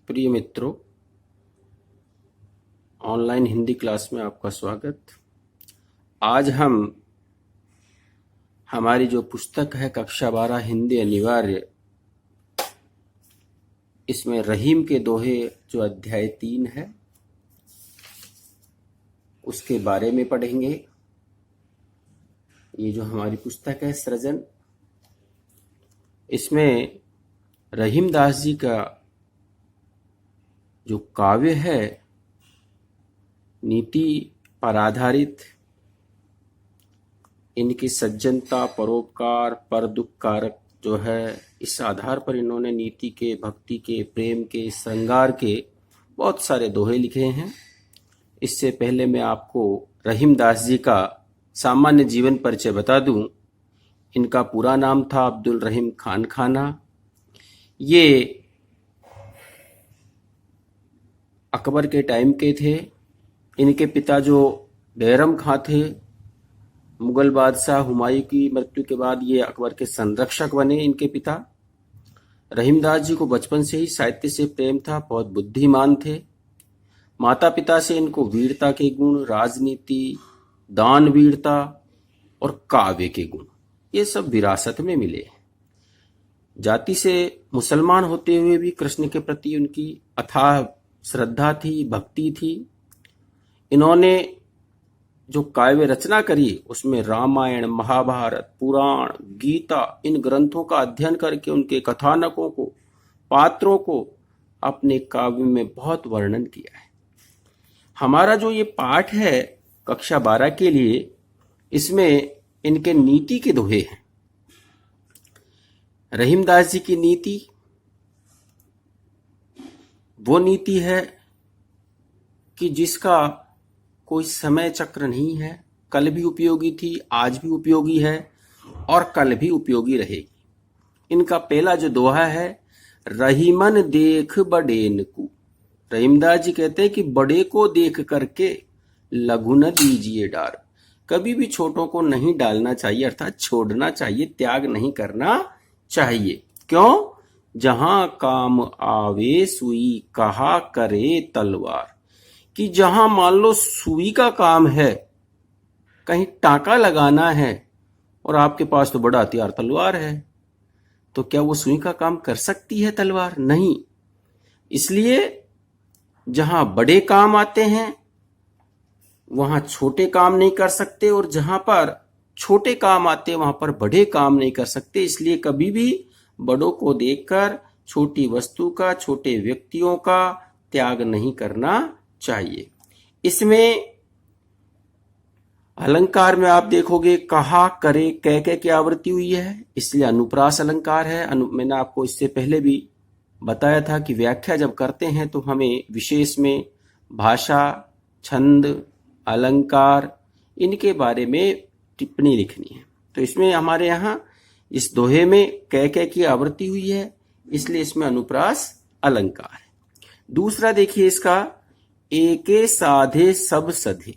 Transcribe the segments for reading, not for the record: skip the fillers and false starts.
प्रिय मित्रों, online Hindi class में आपका स्वागत। आज हम हमारी जो पुस्तक है कक्षा 12 हिंदी अनिवार्य, इसमें रहीम के दोहे जो अध्याय 3 है उसके बारे में पढ़ेंगे। ये जो हमारी पुस्तक है सृजन, इसमें रहीम दास जी का जो काव्य है नीति पर आधारित, इनकी सज्जनता, परोपकार, पर दुख कारक जो है, इस आधार पर इन्होंने नीति के, भक्ति के, प्रेम के, श्रृंगार के बहुत सारे दोहे लिखे हैं। इससे पहले मैं आपको रहीम दास जी का सामान्य जीवन परिचय बता दूं। इनका पूरा नाम था अब्दुल रहीम खान खाना। ये अकबर के टाइम के थे। इनके पिता जो बैरम खां थे, मुगल बादशाह हुमायूं की मृत्यु के बाद ये अकबर के संरक्षक बने। इनके पिता रहीम दास जी को बचपन से ही साहित्य से प्रेम था, बहुत बुद्धिमान थे। माता पिता से इनको वीरता के गुण, राजनीति, दानवीरता और काव्य के गुण, ये सब विरासत में मिले। जाति से मुसलमान होते हुए भी कृष्ण के प्रति उनकी अथाह श्रद्धा थी, भक्ति थी। इन्होंने जो काव्य रचना करी उसमें रामायण, महाभारत, पुराण, गीता, इन ग्रंथों का अध्ययन करके उनके कथानकों को, पात्रों को अपने काव्य में बहुत वर्णन किया है। हमारा जो ये पाठ है कक्षा 12 के लिए, इसमें इनके नीति के दोहे हैं। रहीम दास जी की नीति वो नीति है कि जिसका कोई समय चक्र नहीं है। कल भी उपयोगी थी, आज भी उपयोगी है और कल भी उपयोगी रहेगी। इनका पहला जो दोहा है, रहीमन देख बड़ेन को। रहीमदास जी कहते हैं कि बड़े को देख करके लघु न दीजिए डार। कभी भी छोटों को नहीं डालना चाहिए, अर्थात छोड़ना चाहिए, त्याग नहीं करना चाहिए। क्यों? जहां काम आवे सुई कहा करे तलवार। कि जहां मान लो सुई का काम है, कहीं टाका लगाना है और आपके पास तो बड़ा हथियार तलवार है, तो क्या वो सुई का काम कर सकती है तलवार? नहीं। इसलिए जहां बड़े काम आते हैं वहां छोटे काम नहीं कर सकते, और जहां पर छोटे काम आते हैं वहां पर बड़े काम नहीं कर सकते। इसलिए कभी भी बड़ों को देखकर छोटी वस्तु का, छोटे व्यक्तियों का त्याग नहीं करना चाहिए। इसमें अलंकार में आप देखोगे कहा, करे, कह की आवृत्ति हुई है, इसलिए अनुप्रास अलंकार है। मैंने आपको इससे पहले भी बताया था कि व्याख्या जब करते हैं तो हमें विशेष में भाषा, छंद, अलंकार, इनके बारे में टिप्पणी लिखनी है। तो इसमें हमारे यहाँ इस दोहे में कह की आवृत्ति हुई है, इसलिए इसमें अनुप्रास अलंकार है। दूसरा देखिए इसका, एके साधे सब सधे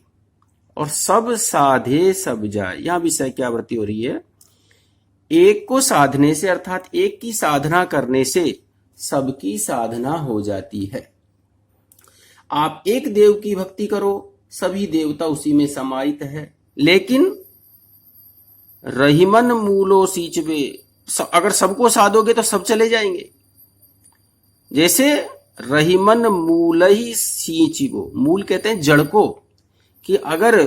और सब साधे सब जाए। यहां विषय की आवृत्ति हो रही है। एक को साधने से, अर्थात एक की साधना करने से सबकी साधना हो जाती है। आप एक देव की भक्ति करो, सभी देवता उसी में समाहित है। लेकिन रहीमन मूलो सींचवे, अगर सबको साधोगे तो सब चले जाएंगे। जैसे रहीमन मूल ही सींचिबो, मूल कहते हैं जड़ को, कि अगर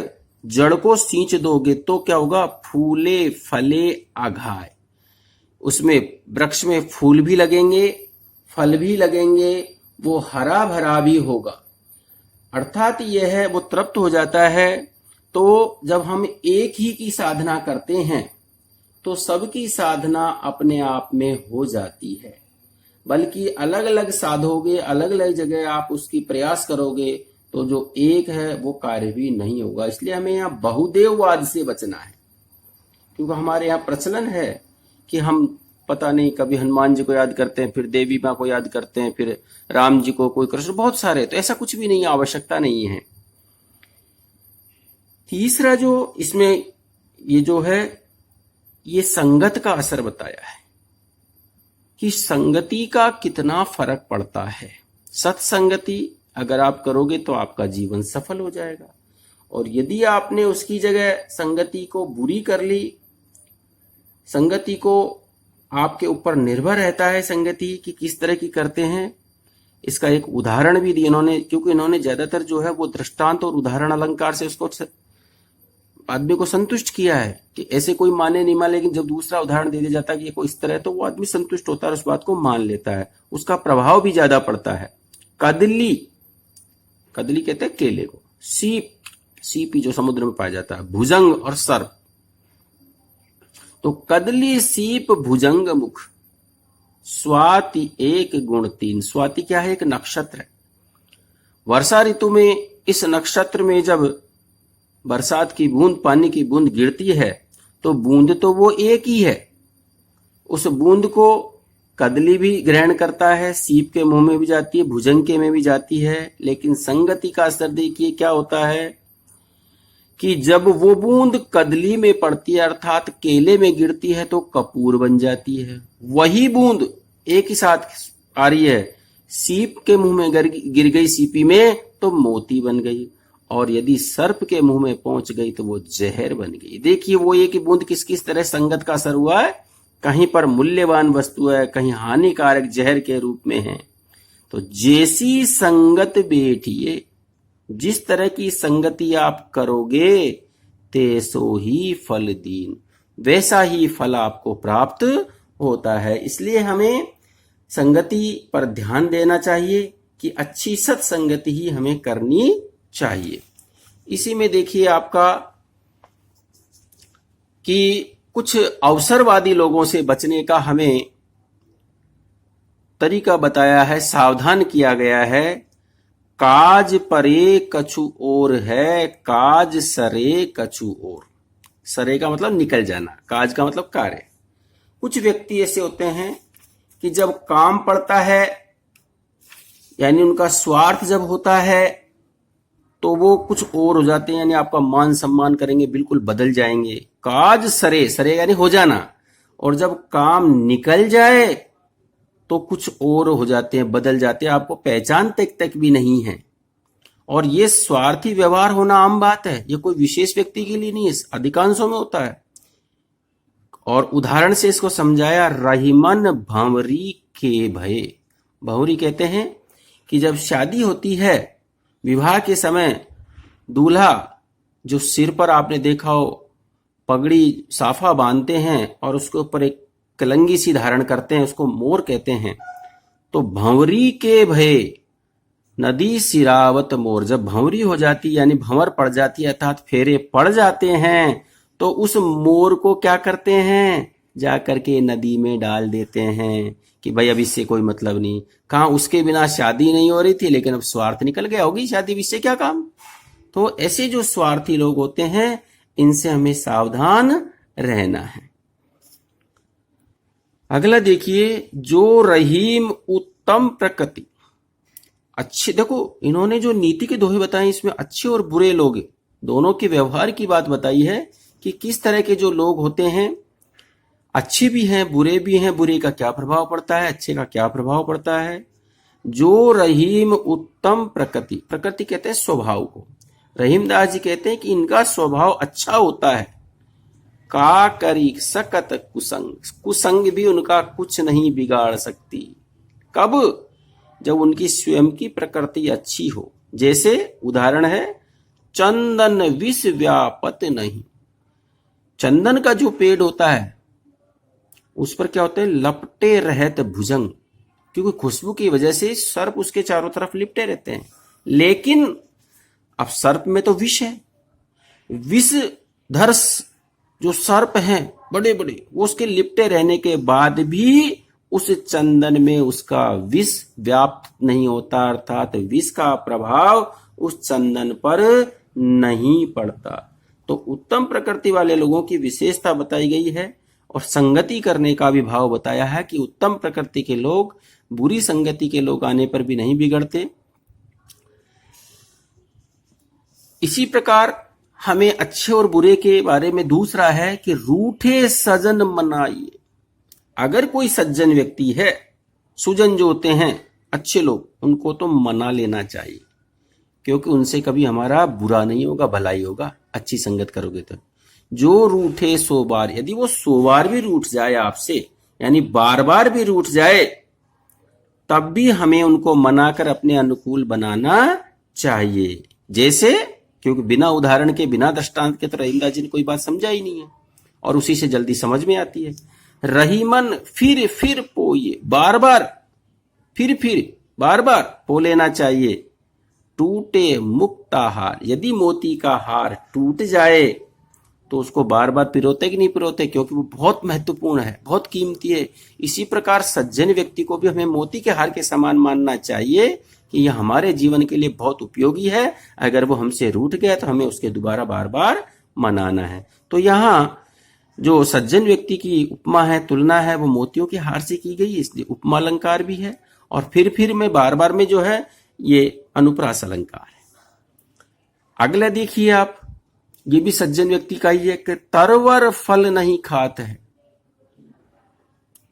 जड़ को सींच दोगे तो क्या होगा? फूले फले आघाय। उसमें वृक्ष में फूल भी लगेंगे, फल भी लगेंगे, वो हरा भरा भी होगा। अर्थात यह है वो तृप्त हो जाता है। तो जब हम एक ही की साधना करते हैं तो सबकी साधना अपने आप में हो जाती है। बल्कि अलग अलग साधोगे, अलग अलग जगह आप उसकी प्रयास करोगे तो जो एक है वो कार्य भी नहीं होगा। इसलिए हमें यहाँ बहुदेववाद से बचना है, क्योंकि हमारे यहाँ प्रचलन है कि हम पता नहीं कभी हनुमान जी को याद करते हैं, फिर देवी माँ को याद करते हैं, फिर राम जी को, कोई कृष्ण, बहुत सारे। तो ऐसा कुछ भी नहीं, आवश्यकता नहीं है। तीसरा जो इसमें ये जो है, ये संगत का असर बताया है कि संगति का कितना फर्क पड़ता है। सत्संगति अगर आप करोगे तो आपका जीवन सफल हो जाएगा। और यदि आपने उसकी जगह संगति को बुरी कर ली, संगति को आपके ऊपर निर्भर रहता है संगति कि किस तरह की करते हैं। इसका एक उदाहरण भी दिया इन्होंने, क्योंकि इन्होंने ज्यादातर जो है वो दृष्टांत और उदाहरण अलंकार से उसको आदमी को संतुष्ट किया है कि ऐसे कोई माने नहीं माने, लेकिन जब दूसरा उदाहरण दे दिया जाता है कि ये कोई इस तरह है तो वो आदमी संतुष्ट होता है, उस बात को मान लेता है, उसका प्रभाव भी ज्यादा पड़ता है। कदली, कदली कहते हैं केले को। सीप, सीप जो समुद्र में पाया जाता है। भुजंग और सर्प, तो कदली सीप भुजंग मुख, स्वाति एक गुण तीन। स्वाति क्या है? एक नक्षत्र है। वर्षा ऋतु में इस नक्षत्र में जब बरसात की बूंद, पानी की बूंद गिरती है तो बूंद तो वो एक ही है, उस बूंद को कदली भी ग्रहण करता है, सीप के मुंह में भी जाती है, भुजंग के में भी जाती है। लेकिन संगति का असर देखिए क्या होता है कि जब वो बूंद कदली में पड़ती है अर्थात केले में गिरती है तो कपूर बन जाती है। वही बूंद एक ही साथ आ रही है, सीप के मुंह में गिर गई सीपी में तो मोती बन गई, और यदि सर्प के मुंह में पहुंच गई तो वो जहर बन गई। देखिए वो एक ही बूंद किस किस तरह संगत का असर हुआ है। कहीं पर मूल्यवान वस्तु है, कहीं हानिकारक जहर के रूप में है। तो जैसी संगत बैठिए, जिस तरह की संगति आप करोगे तेसो ही फल दीन, वैसा ही फल आपको प्राप्त होता है। इसलिए हमें संगति पर ध्यान देना चाहिए कि अच्छी सत्संगति ही हमें करनी चाहिए। इसी में देखिए आपका कि कुछ अवसरवादी लोगों से बचने का हमें तरीका बताया है, सावधान किया गया है। काज परे कछु और है, काज सरे कछु और। सरे का मतलब निकल जाना, काज का मतलब कार्य। कुछ व्यक्ति ऐसे होते हैं कि जब काम पड़ता है, यानी उनका स्वार्थ जब होता है तो वो कुछ और हो जाते हैं, यानी आपका मान सम्मान करेंगे, बिल्कुल बदल जाएंगे। काज सरे, सरे यानी हो जाना, और जब काम निकल जाए तो कुछ और हो जाते हैं, बदल जाते हैं, आपको पहचान तक भी नहीं है। और ये स्वार्थी व्यवहार होना आम बात है, ये कोई विशेष व्यक्ति के लिए नहीं है, अधिकांशों में होता है। और उदाहरण से इसको समझाया, रहीमन भंवरी के भय। भंवरी कहते हैं कि जब शादी होती है, विवाह के समय दूल्हा जो सिर पर आपने देखा हो पगड़ी साफा बांधते हैं और उसके ऊपर एक कलंगी सी धारण करते हैं, उसको मोर कहते हैं। तो भंवरी के भय नदी सिरावत मोर, जब भंवरी हो जाती यानी भंवर पड़ जाती है अर्थात फेरे पड़ जाते हैं, तो उस मोर को क्या करते हैं, जा करके नदी में डाल देते हैं कि भाई अब इससे कोई मतलब नहीं। कहाँ उसके बिना शादी नहीं हो रही थी, लेकिन अब स्वार्थ निकल गया, होगी शादी, इससे क्या काम। तो ऐसे जो स्वार्थी लोग होते हैं इनसे हमें सावधान रहना है। अगला देखिए, जो रहीम उत्तम प्रकृति। अच्छे, देखो इन्होंने जो नीति के दोहे बताए इसमें अच्छे और बुरे लोग दोनों के व्यवहार की बात बताई है कि किस तरह के जो लोग होते हैं, अच्छे भी हैं बुरे भी हैं, बुरे का क्या प्रभाव पड़ता है, अच्छे का क्या प्रभाव पड़ता है। जो रहीम उत्तम प्रकृति, प्रकृति कहते हैं स्वभाव को, रहीमदास जी कहते हैं कि इनका स्वभाव अच्छा होता है। का करी सकत कुसंग, कुसंग भी उनका कुछ नहीं बिगाड़ सकती। कब? जब उनकी स्वयं की प्रकृति अच्छी हो। जैसे उदाहरण है, चंदन विष व्यापत नहीं। चंदन का जो पेड़ होता है उस पर क्या होता है, लपटे रहत भुजंग, क्योंकि खुशबू की वजह से सर्प उसके चारों तरफ लिपटे रहते हैं। लेकिन अब सर्प में तो विष है, विषधर जो सर्प हैं बड़े बड़े, वो उसके लिपटे रहने के बाद भी उस चंदन में उसका विष व्याप्त नहीं होता, अर्थात विष का प्रभाव उस चंदन पर नहीं पड़ता। तो उत्तम प्रकृति वाले लोगों की विशेषता बताई गई है और संगति करने का भी भाव बताया है कि उत्तम प्रकृति के लोग बुरी संगति के लोग आने पर भी नहीं बिगड़ते। इसी प्रकार हमें अच्छे और बुरे के बारे में दूसरा है कि रूठे सजन मनाइए। अगर कोई सज्जन व्यक्ति है, सुजन जो होते हैं अच्छे लोग, उनको तो मना लेना चाहिए, क्योंकि उनसे कभी हमारा बुरा नहीं होगा, भलाई होगा, अच्छी संगत करोगे तो। जो रूठे 100 बार, यदि वो 100 बार भी रूठ जाए आपसे, यानी बार बार भी रूठ जाए, तब भी हमें उनको मनाकर अपने अनुकूल बनाना चाहिए। जैसे, क्योंकि बिना उदाहरण के, बिना दृष्टांत के तो रहीमदास जी ने कोई बात समझा ही नहीं है, और उसी से जल्दी समझ में आती है। रहीमन फिर पोइए, बार बार, फिर बार बार पो लेना चाहिए। टूटे मुक्ता हार, यदि मोती का हार टूट जाए तो उसको बार बार पिरोते कि नहीं पिरोते, क्योंकि वो बहुत महत्वपूर्ण है, बहुत कीमती है। इसी प्रकार सज्जन व्यक्ति को भी हमें मोती के हार के समान मानना चाहिए कि यह हमारे जीवन के लिए बहुत उपयोगी है। अगर वो हमसे रूठ गया तो हमें उसके दोबारा बार बार मनाना है। तो यहाँ जो सज्जन व्यक्ति की उपमा है, तुलना है, वो मोतियों के हार से की गई, इसलिए उपमा अलंकार भी है। और फिर में, बार बार में जो है, ये अनुप्रास अलंकार है। अगला देखिए आप, ये भी सज्जन व्यक्ति का ही है कि तरवर फल नहीं खात है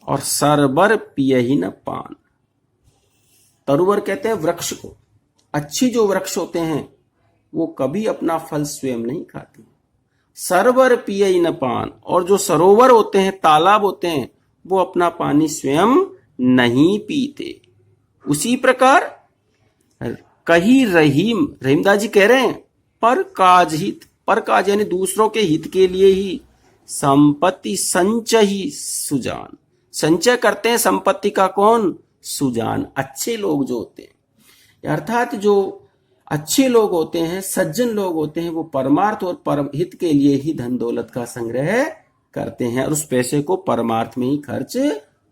और सरबर पिए ही न पान। तरवर कहते हैं वृक्ष को। अच्छी जो वृक्ष होते हैं वो कभी अपना फल स्वयं नहीं खाते। सरवर पिए ही न पान, और जो सरोवर होते हैं, तालाब होते हैं, वो अपना पानी स्वयं नहीं पीते। उसी प्रकार कही रहीमदास जी कह रहे हैं, पर काज हित, पर काज यानी दूसरों के हित के लिए ही संपत्ति संचय ही सुजान। संचय करते हैं संपत्ति का कौन? सुजान, अच्छे लोग जो होते हैं। अर्थात जो अच्छे लोग होते हैं, सज्जन लोग होते हैं, वो परमार्थ और परम हित के लिए ही धन दौलत का संग्रह करते हैं और उस पैसे को परमार्थ में ही खर्च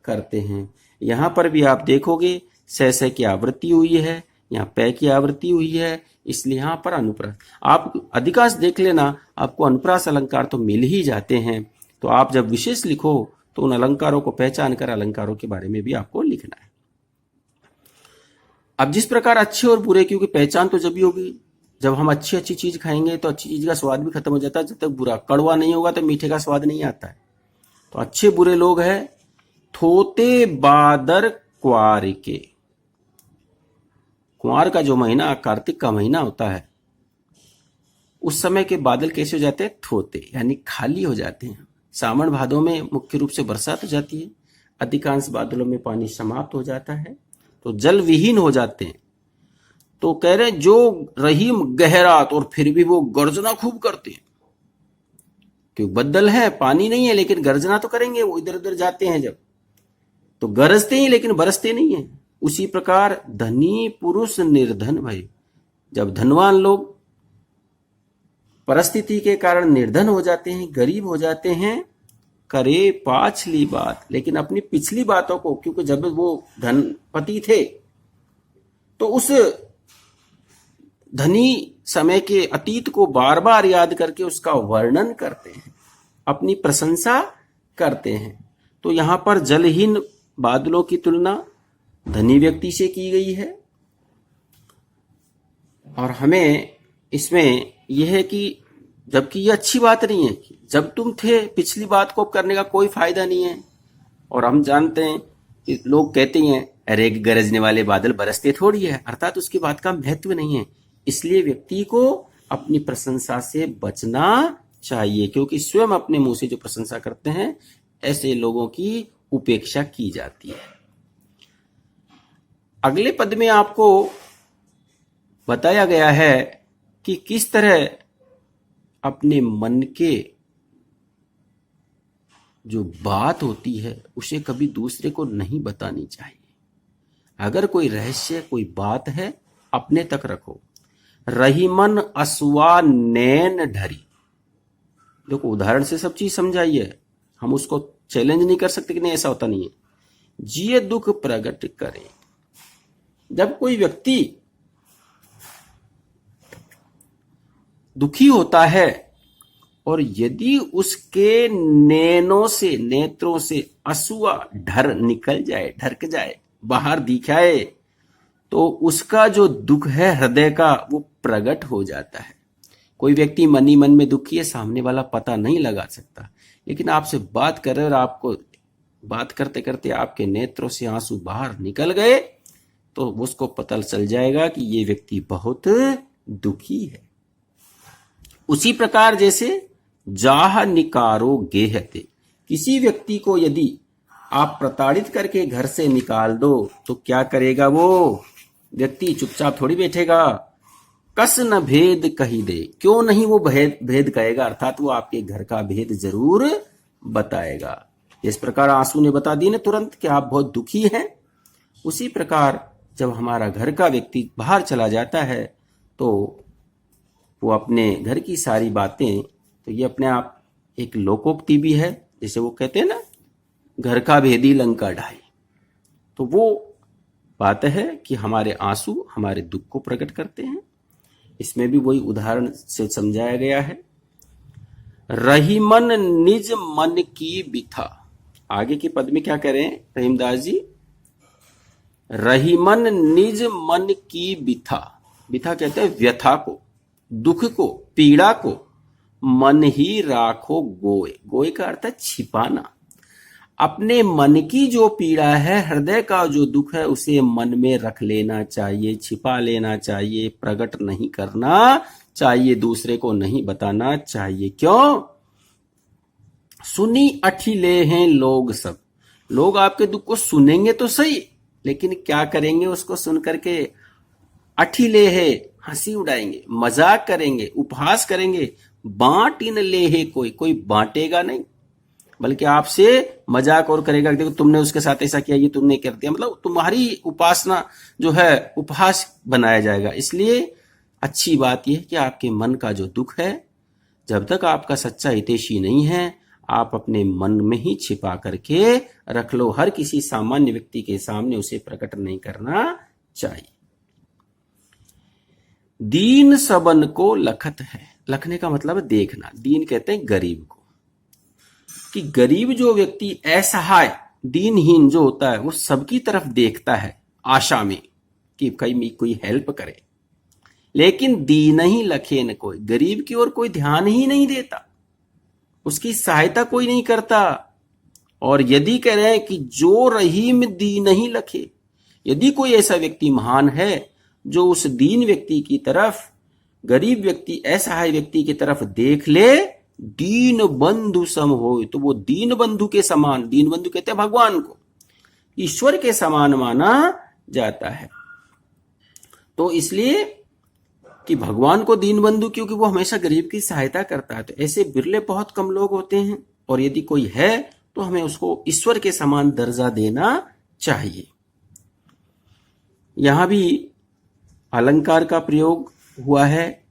करते हैं। यहां पर भी आप देखोगे सह की आवृत्ति हुई है, यहाँ पै की आवृत्ति हुई है, इसलिए यहां पर अनुप्रास। आप अधिकांश देख लेना, आपको अनुप्रास अलंकार तो मिल ही जाते हैं। तो आप जब विशेष लिखो तो उन अलंकारों को पहचान कर अलंकारों के बारे में भी आपको लिखना है। अब जिस प्रकार अच्छे और बुरे, क्योंकि पहचान तो जब भी होगी जब हम अच्छी चीज खाएंगे, तो अच्छी चीज का स्वाद भी खत्म हो जाता है। जब तक बुरा कड़वा नहीं होगा तो मीठे का स्वाद नहीं आता है। तो अच्छे बुरे लोग हैं। थोते बादर क्वार के, कुंवार का जो महीना कार्तिक का महीना होता है, उस समय के बादल कैसे हो जाते हैं? थोते, यानी खाली हो जाते हैं। सावन भादों में मुख्य रूप से बरसात हो जाती है, अधिकांश बादलों में पानी समाप्त हो जाता है, तो जल विहीन हो जाते हैं। तो कह रहे जो रहीम गहरात, और फिर भी वो गर्जना खूब करते हैं, क्योंकि बदल है, पानी नहीं है, लेकिन गर्जना तो करेंगे। वो इधर उधर जाते हैं जब, तो गरजते ही लेकिन बरसते नहीं है। उसी प्रकार धनी पुरुष निर्धन भय, जब धनवान लोग परिस्थिति के कारण निर्धन हो जाते हैं, गरीब हो जाते हैं, करे पाछली बात, लेकिन अपनी पिछली बातों को, क्योंकि जब वो धनपति थे तो उस धनी समय के अतीत को बार बार याद करके उसका वर्णन करते हैं, अपनी प्रशंसा करते हैं। तो यहां पर जलहीन बादलों की तुलना धनी व्यक्ति से की गई है। और हमें इसमें यह है कि जबकि यह अच्छी बात नहीं है कि जब तुम थे, पिछली बात को करने का कोई फायदा नहीं है। और हम जानते हैं कि लोग कहते हैं, अरे गरजने वाले बादल बरसते थोड़ी है, अर्थात उसकी बात का महत्व नहीं है। इसलिए व्यक्ति को अपनी प्रशंसा से बचना चाहिए, क्योंकि स्वयं अपने मुंह से जो प्रशंसा करते हैं, ऐसे लोगों की उपेक्षा की जाती है। अगले पद में आपको बताया गया है कि किस तरह अपने मन के जो बात होती है उसे कभी दूसरे को नहीं बतानी चाहिए। अगर कोई रहस्य, कोई बात है, अपने तक रखो। रहीमन असुआ नैन ढरी, देखो उदाहरण से सब चीज समझाई है, हम उसको चैलेंज नहीं कर सकते कि नहीं ऐसा होता नहीं है। जिये दुख प्रकट करे, जब कोई व्यक्ति दुखी होता है और यदि उसके नैनों से, नेत्रों से असुआ ढर निकल जाए, ढरक जाए, बाहर दिखाए, तो उसका जो दुख है हृदय का, वो प्रकट हो जाता है। कोई व्यक्ति मन ही मन में दुखी है, सामने वाला पता नहीं लगा सकता, लेकिन आपसे बात कर रहे और आपको बात करते करते आपके नेत्रों से आंसू बाहर निकल गए, तो तो उसको पता चल जाएगा कि ये व्यक्ति बहुत दुखी है। उसी प्रकार जैसे जाह निकारो गेहते, किसी व्यक्ति को यदि आप प्रताड़ित करके घर से निकाल दो तो क्या करेगा? वो व्यक्ति चुपचाप थोड़ी बैठेगा। कस न भेद कही दे, क्यों नहीं वो भेद कहेगा, अर्थात वो आपके घर का भेद जरूर बताएगा। इस प्रकार आंसू ने बता दी ना तुरंत कि आप बहुत दुखी हैं। उसी प्रकार जब हमारा घर का व्यक्ति बाहर चला जाता है तो वो अपने घर की सारी बातें, तो ये अपने आप एक लोकोक्ति भी है, जैसे वो कहते हैं ना, घर का भेदी लंका ढाई। तो वो बात है कि हमारे आंसू हमारे दुख को प्रकट करते हैं। इसमें भी वही उदाहरण से समझाया गया है। रहीमन निज मन की बिथा, आगे के पद में क्या करें रहीमदास जी? रहीमन निज मन की बिथा, बिथा कहते हैं व्यथा को, दुख को, पीड़ा को, मन ही राखो गोए, गोए का अर्थ है छिपाना। अपने मन की जो पीड़ा है, हृदय का जो दुख है, उसे मन में रख लेना चाहिए, छिपा लेना चाहिए, प्रकट नहीं करना चाहिए, दूसरे को नहीं बताना चाहिए। क्यों? सुनी अठिले हैं लोग सब, लोग आपके दुख को सुनेंगे तो सही, लेकिन क्या करेंगे? उसको सुन करके अठिले है, हंसी उड़ाएंगे, मजाक करेंगे, उपहास करेंगे। बांट इन ले है, कोई बांटेगा नहीं, बल्कि आपसे मजाक और करेगा, देखो तुमने उसके साथ ऐसा किया, ये तुमने कर दिया, मतलब तुम्हारी उपासना जो है उपहास बनाया जाएगा। इसलिए अच्छी बात यह कि आपके मन का जो दुख है, जब तक आपका सच्चा हितैषी नहीं है, आप अपने मन में ही छिपा करके रख लो। हर किसी सामान्य व्यक्ति के सामने उसे प्रकट नहीं करना चाहिए। दीन सबन को लखत है, लखने का मतलब है देखना। दीन कहते हैं गरीब को, कि गरीब जो व्यक्ति असहाय दीनहीन जो होता है वो सबकी तरफ देखता है आशा में कि कहीं कोई हेल्प करे, लेकिन दीन ही लखे न कोई, गरीब की ओर कोई ध्यान ही नहीं देता, उसकी सहायता कोई नहीं करता। और यदि कह रहे हैं कि जो रहीम दीन ही लखे, यदि कोई ऐसा व्यक्ति महान है जो उस दीन व्यक्ति की तरफ, गरीब व्यक्ति असहाय व्यक्ति की तरफ देख ले, दीन बंधु सम हो, तो वो दीन बंधु के समान, दीन बंधु कहते हैं भगवान को, ईश्वर के समान माना जाता है। तो इसलिए कि भगवान को दीन बंधु, क्योंकि वो हमेशा गरीब की सहायता करता है। तो ऐसे बिरले बहुत कम लोग होते हैं, और यदि कोई है तो हमें उसको ईश्वर के समान दर्जा देना चाहिए। यहां भी अलंकार का प्रयोग हुआ है,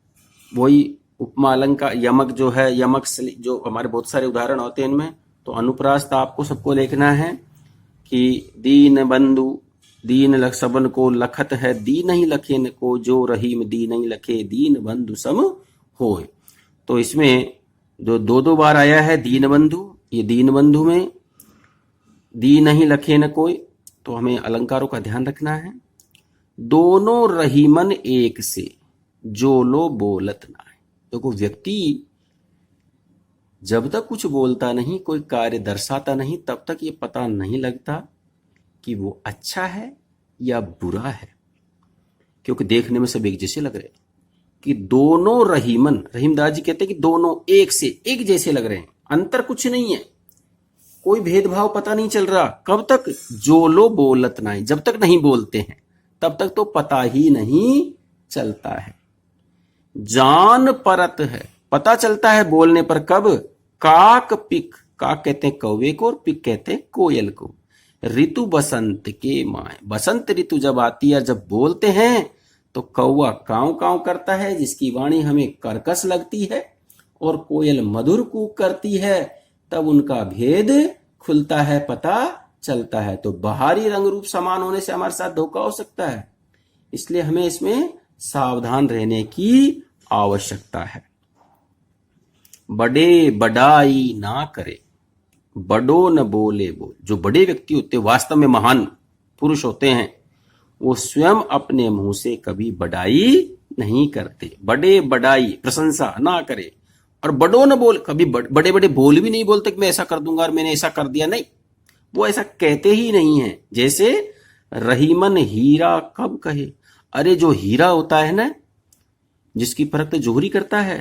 वही उपमा अलंकार, यमक जो है, यमक जो हमारे बहुत सारे उदाहरण होते हैं इनमें, तो अनुप्रास्त आपको सबको लिखना है कि दीन बंधु दीन सबन को लखत है, दीन ही लखे न को, जो रहीम दीन ही लखे, दीन बंधु सम होए। तो इसमें जो दो बार आया है दीन बंधु, ये दीन बंधु में दीन ही लखे न कोई, तो हमें अलंकारों का ध्यान रखना है। दोनों रहीमन एक से, जो लो बोलत ना। देखो व्यक्ति जब तक कुछ बोलता नहीं, कोई कार्य दर्शाता नहीं, तब तक ये पता नहीं लगता कि वो अच्छा है या बुरा है, क्योंकि देखने में सब एक जैसे लग रहे हैं। कि दोनों रहीमन, रहीमदास जी कहते हैं कि दोनों एक से एक जैसे लग रहे हैं, अंतर कुछ नहीं है, कोई भेदभाव पता नहीं चल रहा। कब तक? जो लो बोलत ना, जब तक नहीं बोलते हैं तब तक तो पता ही नहीं चलता है। जान परत है, पता चलता है बोलने पर। कब? काक पिक, काक कहते हैं कौवे को और पिक कहते हैं कोयल को। ऋतु बसंत के माए, बसंत ऋतु जब आती है, जब बोलते हैं तो कौवा कांव कांव करता है, जिसकी वाणी हमें कर्कश लगती है, और कोयल मधुर कूक करती है, तब उनका भेद खुलता है, पता चलता है। तो बाहरी रंग रूप समान होने से हमारे साथ धोखा हो सकता है, इसलिए हमें इसमें सावधान रहने की आवश्यकता है। बड़े बड़ाई ना करे, बड़ो न बोले बोल। जो बड़े व्यक्ति होते हैं, वास्तव में महान पुरुष होते हैं, वो स्वयं अपने मुंह से कभी बड़ाई नहीं करते। बड़े बड़ाई प्रशंसा ना करे, और बड़ो न बोल, कभी बड़े बड़े बोल भी नहीं बोलते कि मैं ऐसा कर दूंगा और मैंने ऐसा कर दिया, नहीं, वो ऐसा कहते ही नहीं है। जैसे रहीमन हीरा कब कहे। अरे जो हीरा होता है ना, जिसकी परख जोहरी करता है,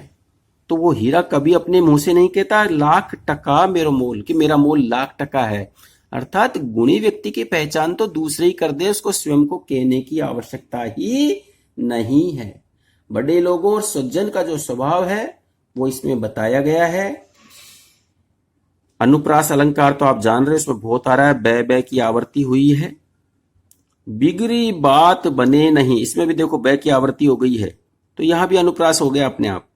तो वो हीरा कभी अपने मुंह से नहीं कहता 1,00,000 मेरो मोल, कि मेरा मोल 1,00,000 है। अर्थात गुणी व्यक्ति की पहचान तो दूसरे ही कर दे, उसको स्वयं को कहने की आवश्यकता ही नहीं है। बड़े लोगों और सज्जन का जो स्वभाव है वो इसमें बताया गया है। अनुप्रास अलंकार तो आप जान रहे हैं, उसमें बहुत आ रहा है, बै बै की आवर्ती हुई है। बिगड़ी बात बने नहीं, इसमें भी देखो बै की आवर्ती हो गई है, तो यहां भी अनुप्रास हो गया अपने आप।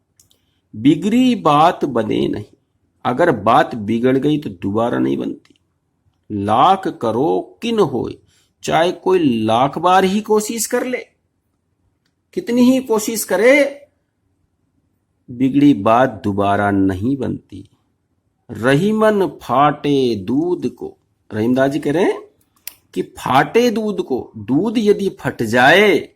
बिगड़ी बात बने नहीं, अगर बात बिगड़ गई तो दोबारा नहीं बनती। लाख करो किन होए, चाहे कोई 1,00,000 बार ही कोशिश कर ले, कितनी ही कोशिश करे, बिगड़ी बात दोबारा नहीं बनती। रहीमन फाटे दूध को, रहीमदास जी कह रहे हैं कि फाटे दूध को, दूध यदि फट जाए,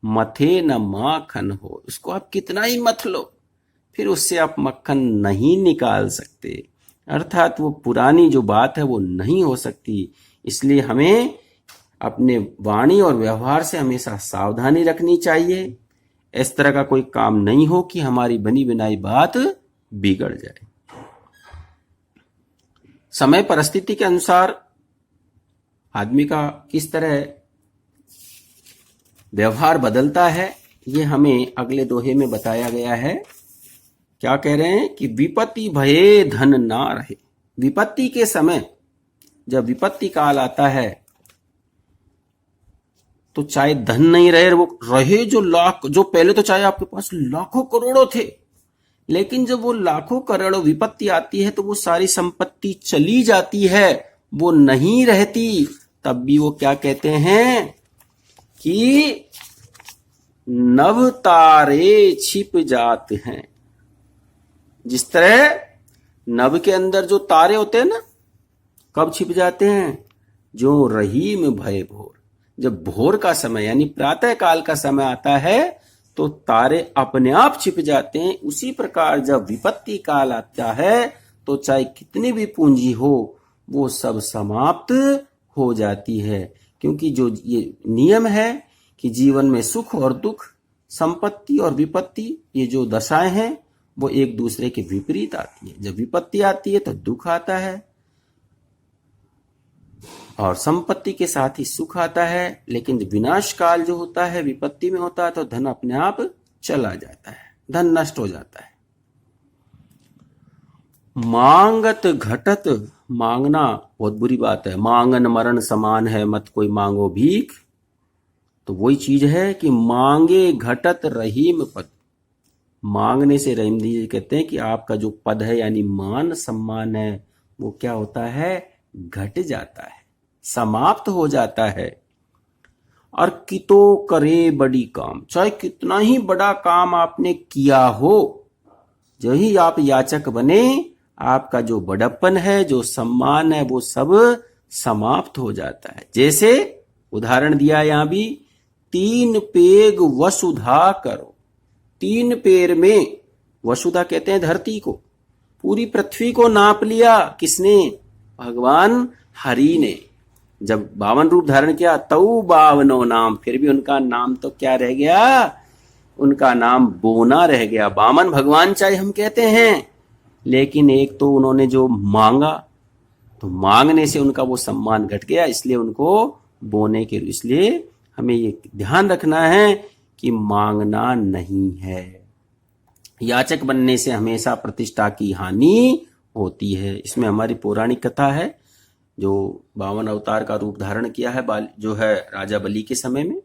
मथे न माखन हो, उसको आप कितना ही मथ लो, फिर उससे आप मक्खन नहीं निकाल सकते। अर्थात वो पुरानी जो बात है वो नहीं हो सकती। इसलिए हमें अपने वाणी और व्यवहार से हमेशा सावधानी रखनी चाहिए। इस तरह का कोई काम नहीं हो कि हमारी बनी बनाई बात बिगड़ जाए। समय परिस्थिति के अनुसार आदमी का किस तरह व्यवहार बदलता है, ये हमें अगले दोहे में बताया गया है। क्या कह रहे हैं कि विपत्ति भये धन ना रहे। विपत्ति के समय, जब विपत्ति काल आता है, तो चाहे धन नहीं रहे, वो रहे जो लाख, जो पहले तो चाहे आपके पास लाखों करोड़ों थे, लेकिन जब वो लाखों करोड़ों विपत्ति आती है तो वो सारी संपत्ति चली जाती है, वो नहीं रहती। तब भी वो क्या कहते हैं कि नभ तारे छिप जाते हैं। जिस तरह नभ के अंदर जो तारे होते हैं ना, कब छिप जाते हैं, जो रहीम भय भोर, जब भोर का समय यानी प्रातः काल का समय आता है तो तारे अपने आप छिप जाते हैं। उसी प्रकार जब विपत्ति काल आता है तो चाहे कितनी भी पूंजी हो वो सब समाप्त हो जाती है। क्योंकि जो ये नियम है कि जीवन में सुख और दुख, संपत्ति और विपत्ति, ये जो दशाएं हैं वो एक दूसरे के विपरीत आती है। जब विपत्ति आती है तो दुख आता है और संपत्ति के साथ ही सुख आता है। लेकिन विनाश काल जो होता है विपत्ति में होता है तो धन अपने आप चला जाता है, धन नष्ट हो जाता है। मांगत घटत, मांगना बहुत बुरी बात है। मांगन मरण समान है, मत कोई मांगो भीख। तो वही चीज है कि मांगे घटत रहीम पद। मांगने से रहीम जी कहते हैं कि आपका जो पद है यानी मान सम्मान है वो क्या होता है, घट जाता है, समाप्त हो जाता है। और कितो करे बड़ी काम, चाहे कितना ही बड़ा काम आपने किया हो, जो ही आप याचक बने, आपका जो बड़प्पन है, जो सम्मान है, वो सब समाप्त हो जाता है। जैसे उदाहरण दिया यहां भी, 3 पेग वसुधा करो। 3 पैर में, वसुधा कहते हैं धरती को, पूरी पृथ्वी को नाप लिया। किसने, भगवान हरि ने। जब 52 रूप धारण किया तऊ 52 नाम, फिर भी उनका नाम तो क्या रह गया, उनका नाम बोना रह गया। 52 भगवान चाहे हम कहते हैं, लेकिन एक तो उन्होंने जो मांगा, तो मांगने से उनका वो सम्मान घट गया, इसलिए उनको बोने के। इसलिए हमें ये ध्यान रखना है कि मांगना नहीं है। याचक बनने से हमेशा प्रतिष्ठा की हानि होती है। इसमें हमारी पौराणिक कथा है, जो 52 अवतार का रूप धारण किया है जो है राजा बलि के समय में।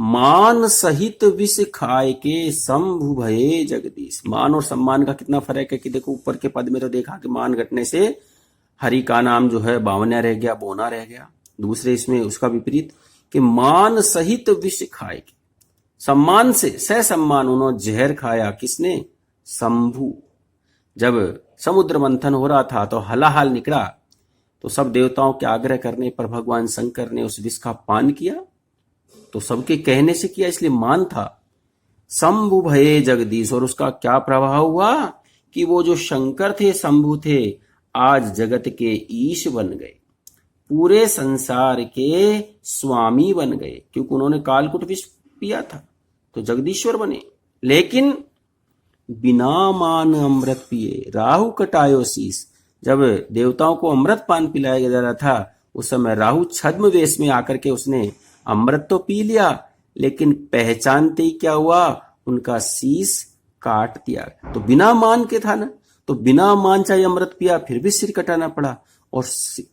मान सहित विष खाए के शंभु भये जगदीश। मान और सम्मान का कितना फर्क है कि देखो ऊपर के पद में तो देखा कि मान घटने से हरि का नाम जो है 52 रह गया, बोना रह गया। दूसरे इसमें उसका विपरीत कि मान सहित विष खाए के, सम्मान से सम्मान उन्होंने जहर खाया। किसने, शंभु। जब समुद्र मंथन हो रहा था तो हलाहल निकला, तो सब देवताओं के आग्रह करने पर भगवान शंकर ने उस विष का पान किया। तो सबके कहने से किया, इसलिए मान था। शंभु भये जगदीश, और उसका क्या प्रभाव हुआ कि वो जो शंकर थे, शंभु थे, आज जगत के ईश बन गए। पूरे संसार के स्वामी बन गए, क्योंकि उन्होंने कालकूट विष पिया था तो जगदीश्वर बने। लेकिन बिना मान अमृत पिए राहु कटायो शीस, जब देवताओं को अमृत पान पिलाया जा रहा था उस समय राहु छद्म वेश में आकर के उसने अमृत तो पी लिया, लेकिन पहचानते ही क्या हुआ, उनका शीस काट दिया। तो बिना मान के था ना, तो बिना मान चाहे अमृत पिया फिर भी सिर कटाना पड़ा। और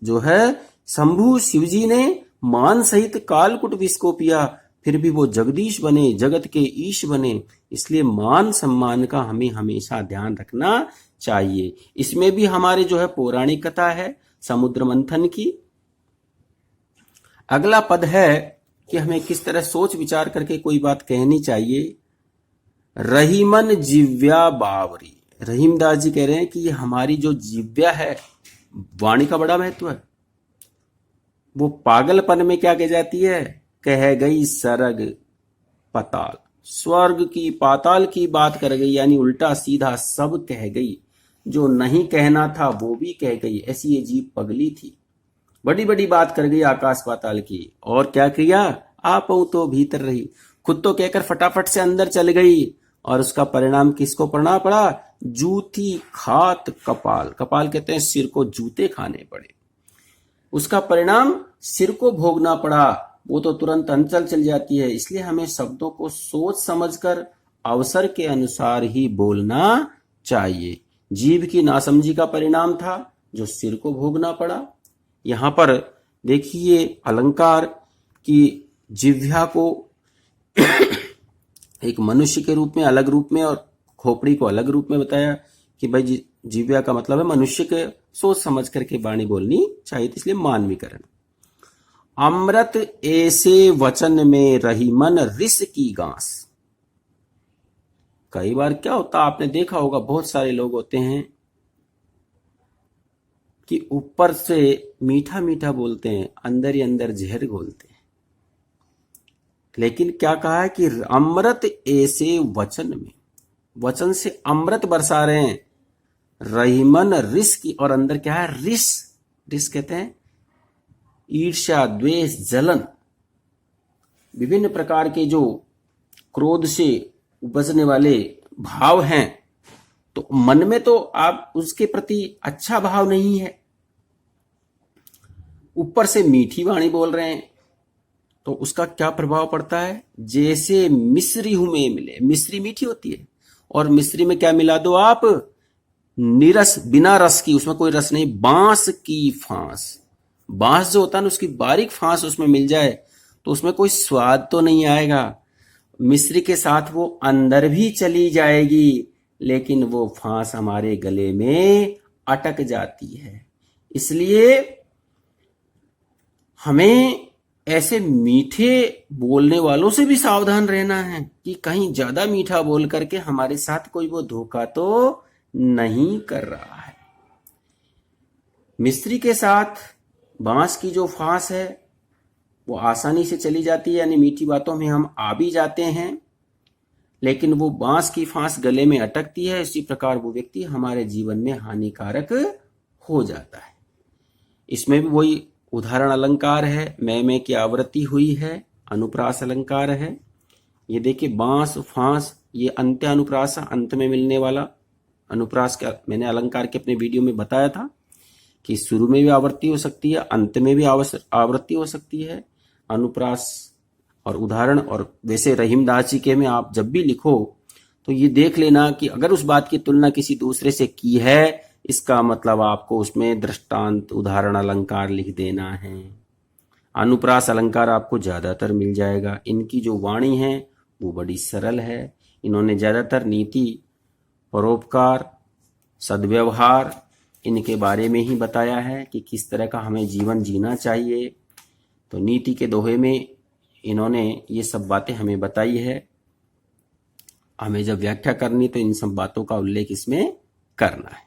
जो है शंभु शिवजी ने मान सहित कालकूट विष को पिया, फिर भी वो जगदीश बने, जगत के ईश बने। इसलिए मान सम्मान का हमें हमेशा ध्यान रखना चाहिए। इसमें भी हमारे जो है पौराणिक कथा है समुद्र मंथन की। अगला पद है कि हमें किस तरह सोच विचार करके कोई बात कहनी चाहिए। रहीमन जिव्या बावरी, रहीमदास जी कह रहे हैं कि ये हमारी जो जिव्या है, वाणी का बड़ा महत्व है। वो पागलपन में क्या कह जाती है, कह गई सरग पताल, स्वर्ग की पाताल की बात कर गई, यानी उल्टा सीधा सब कह गई। जो नहीं कहना था वो भी कह गई। ऐसी ये जीव पगली थी, बड़ी बड़ी बात कर गई आकाश पाताल की। और क्या किया, आपो तो भीतर रही, खुद तो कहकर फटाफट से अंदर चल गई। और उसका परिणाम किसको पड़ना पड़ा, जूती खात कपाल, कपाल कहते हैं सिर को जूते खाने पड़े। उसका परिणाम सिर को भोगना पड़ा। वो तो तुरंत अंचल चल जाती है। इसलिए हमें शब्दों को सोच समझकर अवसर के अनुसार ही बोलना चाहिए। जीव की नासमझी का परिणाम था जो सिर को भोगना पड़ा। यहां पर देखिए अलंकार की जिह्वा को एक मनुष्य के रूप में अलग रूप में और खोपड़ी को अलग रूप में बताया कि भाई जिह्वा का मतलब है मनुष्य के सोच समझ करके वाणी बोलनी चाहिए, इसलिए मानवीकरण। अमृत ऐसे वचन में रही मन रिस की गांस। कई बार क्या होता आपने देखा होगा, बहुत सारे लोग होते हैं कि ऊपर से मीठा मीठा बोलते हैं, अंदर ही अंदर जहर घोलते हैं। लेकिन क्या कहा है कि अमृत ऐसे वचन में, वचन से अमृत बरसा रहे हैं। रहीमन रिस की, और अंदर क्या है, रिस, रिस कहते हैं ईर्ष्या द्वेष जलन, विभिन्न प्रकार के जो क्रोध से उपजने वाले भाव हैं। तो मन में तो आप उसके प्रति अच्छा भाव नहीं है, ऊपर से मीठी वाणी बोल रहे हैं, तो उसका क्या प्रभाव पड़ता है, जैसे मिश्री में मिले। मिश्री मीठी होती है और मिश्री में क्या मिला दो आप, निरस, बिना रस की, उसमें कोई रस नहीं, बांस की फांस। बांस जो होता है ना, उसकी बारीक फांस उसमें मिल जाए तो उसमें कोई स्वाद तो नहीं आएगा। मिश्री के साथ वो अंदर भी चली जाएगी, लेकिन वो फांस हमारे गले में अटक जाती है। इसलिए हमें ऐसे मीठे बोलने वालों से भी सावधान रहना है कि कहीं ज्यादा मीठा बोल करके हमारे साथ कोई वो धोखा तो नहीं कर रहा है। मिश्री के साथ बांस की जो फांस है वो आसानी से चली जाती है, यानी मीठी बातों में हम आ भी जाते हैं, लेकिन वो बांस की फांस गले में अटकती है। इसी प्रकार वो व्यक्ति हमारे जीवन में हानिकारक हो जाता है। इसमें भी वही उदाहरण अलंकार है, मैं की आवृत्ति हुई है, अनुप्रास अलंकार है। ये देखिए बांस फांस, ये अंत्य अनुप्रास, अंत में मिलने वाला अनुप्रास का मैंने अलंकार के अपने वीडियो में बताया था कि शुरू में भी आवृत्ति हो सकती है, अंत में भी आवृत्ति हो सकती है। अनुप्रास और उदाहरण, और वैसे रहीमदास जी के में आप जब भी लिखो तो ये देख लेना कि अगर उस बात की तुलना किसी दूसरे से की है, इसका मतलब आपको उसमें दृष्टांत उदाहरण अलंकार लिख देना है। अनुप्रास अलंकार आपको ज्यादातर मिल जाएगा। इनकी जो वाणी है वो बड़ी सरल है। इन्होंने ज्यादातर नीति, परोपकार, सद्व्यवहार, इनके बारे में ही बताया है कि किस तरह का हमें जीवन जीना चाहिए। तो नीति के दोहे में इन्होंने ये सब बातें हमें बताई है। हमें जब व्याख्या करनी तो इन सब बातों का उल्लेख इसमें करना है।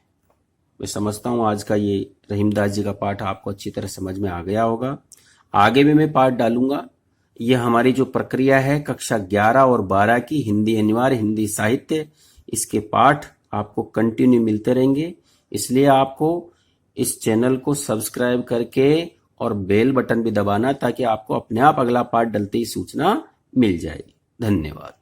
मैं समझता हूँ आज का ये रहीमदास जी का पाठ आपको अच्छी तरह समझ में आ गया होगा। आगे भी मैं पाठ डालूंगा। ये हमारी जो प्रक्रिया है कक्षा 11 और 12 की हिंदी अनिवार्य, हिंदी साहित्य, इसके पाठ आपको कंटिन्यू मिलते रहेंगे। इसलिए आपको इस चैनल को सब्सक्राइब करके और बेल बटन भी दबाना ताकि आपको अपने आप अगला पार्ट डलते ही सूचना मिल जाए। धन्यवाद।